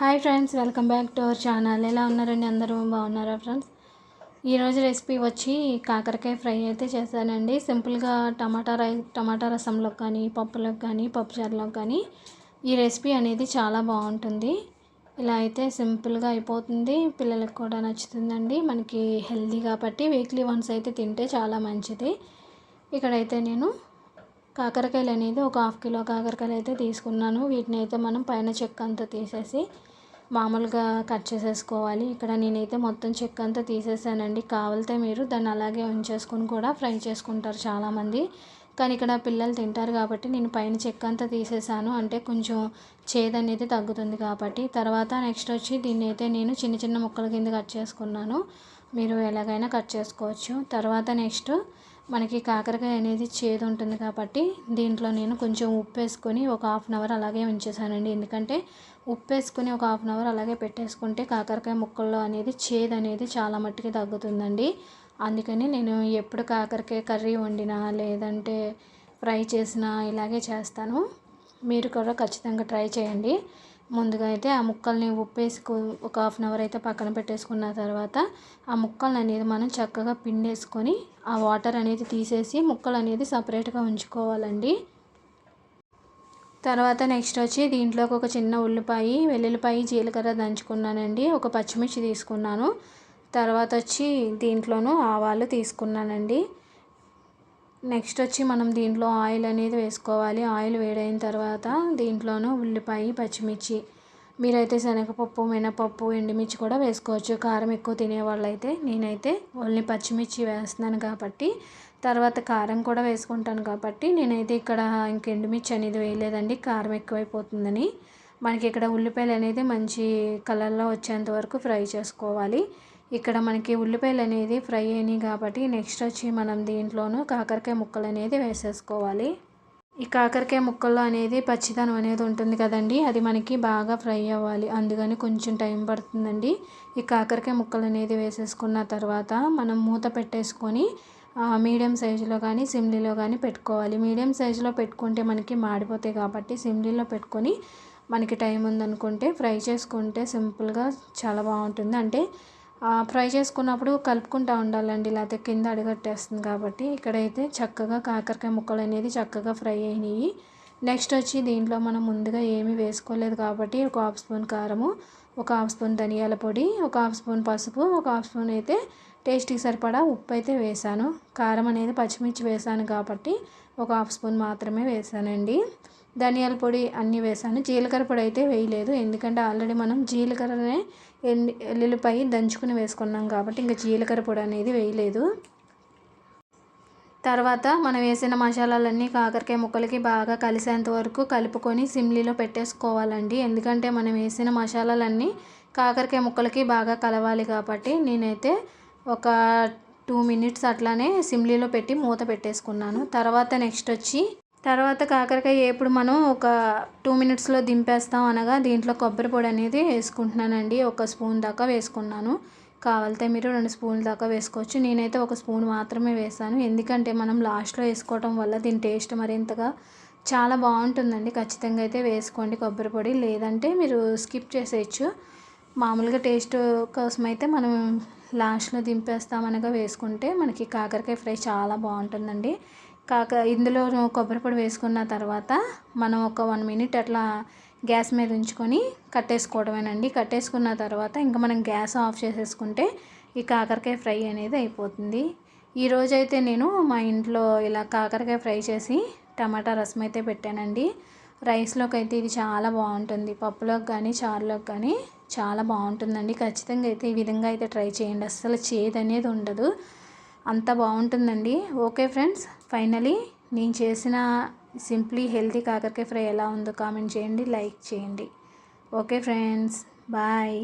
Hi friends, welcome back to our channel. ఎలా ఉన్నారండి? అందరూ బాగున్నారా ఫ్రెండ్స్? ఈరోజు రెసిపీ వచ్చి కాకరకాయ ఫ్రై అయితే చేశానండి. సింపుల్గా టమాటా రసంలోకి కానీ, పప్పులోకి కానీ, పప్పుచారులోకి కానీ ఈ రెసిపీ అనేది చాలా బాగుంటుంది. ఇలా అయితే సింపుల్గా అయిపోతుంది, పిల్లలకు కూడా నచ్చుతుందండి. మనకి హెల్దీ కాబట్టి వీక్లీ వన్స్ అయితే తింటే చాలా మంచిది. ఇక్కడైతే నేను కాకరకాయలు అనేది ఒక 1/2 కిలో కాకరకాయలు అయితే తీసుకున్నాను. వీటిని అయితే మనం పైన చెక్క అంతా తీసేసి మామూలుగా కట్ చేసేసుకోవాలి. ఇక్కడ నేనైతే మొత్తం చెక్క అంతా తీసేసానండి. కావాలితే మీరు దాన్ని అలాగే ఉంచేసుకుని కూడా ఫ్రై చేసుకుంటారు చాలామంది. కానీ ఇక్కడ పిల్లలు తింటారు కాబట్టి నేను పైన చెక్క అంతా తీసేసాను. అంటే కొంచెం చేదు అనేది తగ్గుతుంది కాబట్టి. తర్వాత నెక్స్ట్ వచ్చి దీన్ని అయితే నేను చిన్న చిన్న ముక్కల కింద కట్ చేసుకున్నాను. మీరు ఎలాగైనా కట్ చేసుకోవచ్చు. తర్వాత నెక్స్ట్ మనకి కాకరకాయ అనేది చేదు ఉంటుంది కాబట్టి దీంట్లో నేను కొంచెం ఉప్పు వేసుకొని ఒక 1/2 అవర్ అలాగే ఉంచేసానండి. ఎందుకంటే ఉప్పు వేసుకొని ఒక 1/2 అవర్ అలాగే పెట్టేసుకుంటే కాకరకాయ ముక్కల్లో అనేది చేదు అనేది చాలా మట్టుకి తగ్గుతుందండి. అందుకని నేను ఎప్పుడు కాకరకాయ కర్రీ వండినా లేదంటే ఫ్రై చేసినా ఇలాగే చేస్తాను. మీరు కూడా ఖచ్చితంగా ట్రై చేయండి. ముందుగా అయితే ఆ ముక్కల్ని ఉప్పేసి ఒక 1/2 అవర్ అయితే పక్కన పెట్టేసుకున్న తర్వాత ఆ ముక్కలు అనేది మనం చక్కగా పిండేసుకొని ఆ వాటర్ అనేది తీసేసి ముక్కలు అనేది సపరేట్గా ఉంచుకోవాలండి. తర్వాత నెక్స్ట్ వచ్చి దీంట్లోకి ఒక చిన్న ఉల్లిపాయ, వెల్లుల్లిపాయ, జీలకర్ర దంచుకున్నానండి. ఒక పచ్చిమిర్చి తీసుకున్నాను. తర్వాత వచ్చి దీంట్లోనూ ఆవాలు తీసుకున్నానండి. నెక్స్ట్ వచ్చి మనం దీంట్లో ఆయిల్ అనేది వేసుకోవాలి. ఆయిల్ వేడైన తర్వాత దీంట్లోనూ ఉల్లిపాయ, పచ్చిమిర్చి, మీరైతే శనగపప్పు, మినపప్పు, ఎండుమిర్చి కూడా వేసుకోవచ్చు. కారం ఎక్కువ తినేవాళ్ళైతే. నేనైతే ఓన్లీ పచ్చిమిర్చి వేస్తున్నాను కాబట్టి, తర్వాత కారం కూడా వేసుకుంటాను కాబట్టి నేనైతే ఇక్కడ ఇంక ఎండుమిర్చి అనేది వేయలేదండి, కారం ఎక్కువైపోతుందని. మనకి ఇక్కడ ఉల్లిపాయలు అనేది మంచి కలర్లో వచ్చేంత వరకు ఫ్రై చేసుకోవాలి. ఇక్కడ మనకి ఉల్లిపాయలు అనేది ఫ్రై అయినాయి కాబట్టి నెక్స్ట్ వచ్చి మనం దీంట్లోనూ కాకరకాయ ముక్కలు అనేది వేసేసుకోవాలి. ఈ కాకరకాయ ముక్కల్లో అనేది పచ్చిదనం అనేది ఉంటుంది కదండి, అది మనకి బాగా ఫ్రై అవ్వాలి. అందుకని కొంచెం టైం పడుతుందండి. ఈ కాకరకాయ ముక్కలు అనేది వేసేసుకున్న తర్వాత మనం మూత పెట్టేసుకొని మీడియం సైజులో కానీ సిమ్లీలో కానీ పెట్టుకోవాలి. మీడియం సైజులో పెట్టుకుంటే మనకి మాడిపోతాయి కాబట్టి సిమ్లీలో పెట్టుకొని మనకి టైం ఉందనుకుంటే ఫ్రై చేసుకుంటే సింపుల్గా చాలా బాగుంటుంది. అంటే ఫ్రై చేసుకున్నప్పుడు కలుపుకుంటూ ఉండాలండి, లేకపోతే కింద అడుగట్టేస్తుంది కాబట్టి. ఇక్కడైతే చక్కగా కాకరకాయ ముక్కలు అనేది చక్కగా ఫ్రై అయినాయి. నెక్స్ట్ వచ్చి దీంట్లో మనం ముందుగా ఏమీ వేసుకోలేదు కాబట్టి ఒక 1/2 స్పూన్ కారము, ఒక 1/2 స్పూన్ ధనియాల పొడి, ఒక 1/2 స్పూన్ పసుపు, ఒక 1/2 స్పూన్ అయితే టేస్ట్కి సరిపడా ఉప్పు అయితే వేసాను. కారం అనేది పచ్చిమిర్చి వేసాను కాబట్టి ఒక 1/2 స్పూన్ మాత్రమే వేసానండి. ధనియాల పొడి అన్నీ వేసాను. జీలకర్ర పొడి అయితే వేయలేదు, ఎందుకంటే ఆల్రెడీ మనం జీలకర్రనే ఎల్లుల్లిపాయ దంచుకుని వేసుకున్నాం కాబట్టి ఇంకా జీలకర్ర పొడి అనేది వేయలేదు. తర్వాత మనం వేసిన మసాలాలన్నీ కాకరకాయ ముక్కలకి బాగా కలిసేంత వరకు కలుపుకొని సిమ్లీలో పెట్టేసుకోవాలండి. ఎందుకంటే మనం వేసిన మసాలాలన్నీ కాకరకాయ ముక్కలకి బాగా కలవాలి కాబట్టి నేనైతే ఒక 2 మినిట్స్ అట్లానే సిమ్లీలో పెట్టి మూత పెట్టేసుకున్నాను. తర్వాత నెక్స్ట్ వచ్చి కాకరకాయ ఎప్పుడు మనం ఒక 2 మినిట్స్లో దింపేస్తాం అనగా దీంట్లో కొబ్బరి పొడి అనేది వేసుకుంటున్నానండి. 1 స్పూన్ దాకా వేసుకున్నాను. కావాలితే మీరు 2 స్పూన్ల దాకా వేసుకోవచ్చు. నేనైతే 1 స్పూన్ మాత్రమే వేసాను, ఎందుకంటే మనం లాస్ట్లో వేసుకోవటం వల్ల దీని టేస్ట్ మరింతగా చాలా బాగుంటుందండి. ఖచ్చితంగా అయితే వేసుకోండి కొబ్బరి పొడి, లేదంటే మీరు స్కిప్ చేసేయచ్చు. మామూలుగా టేస్ట్ కోసం అయితే మనం లాస్ట్లో దింపేస్తామనగా వేసుకుంటే మనకి కాకరకాయ ఫ్రై చాలా బాగుంటుందండి. ఇందులో కొబ్బరి పొడి వేసుకున్న తర్వాత మనం ఒక 1 మినిట్ అట్లా గ్యాస్ మీద ఉంచుకొని కట్టేసుకోవడమేనండి. కట్టేసుకున్న తర్వాత ఇంకా మనం గ్యాస్ ఆఫ్ చేసేసుకుంటే ఈ కాకరకాయ ఫ్రై అనేది అయిపోతుంది. ఈరోజైతే నేను మా ఇంట్లో ఇలా కాకరకాయ ఫ్రై చేసి టమాటా రసం అయితే పెట్టానండి. రైస్లోకి అయితే ఇది చాలా బాగుంటుంది, పప్పులోకి కానీ చారులోకి కానీ చాలా బాగుంటుందండి. ఖచ్చితంగా అయితే ఈ విధంగా అయితే ట్రై చేయండి, అస్సలు చేదు అనేది ఉండదు, అంత బాగుంటుందండి. ఓకే ఫ్రెండ్స్, ఫైనలీ నేను చేసిన సింప్లీ హెల్తీ కాకరకాయ ఫ్రై ఎలా ఉందో కామెంట్ చేయండి, లైక్ చేయండి. Okay friends, bye.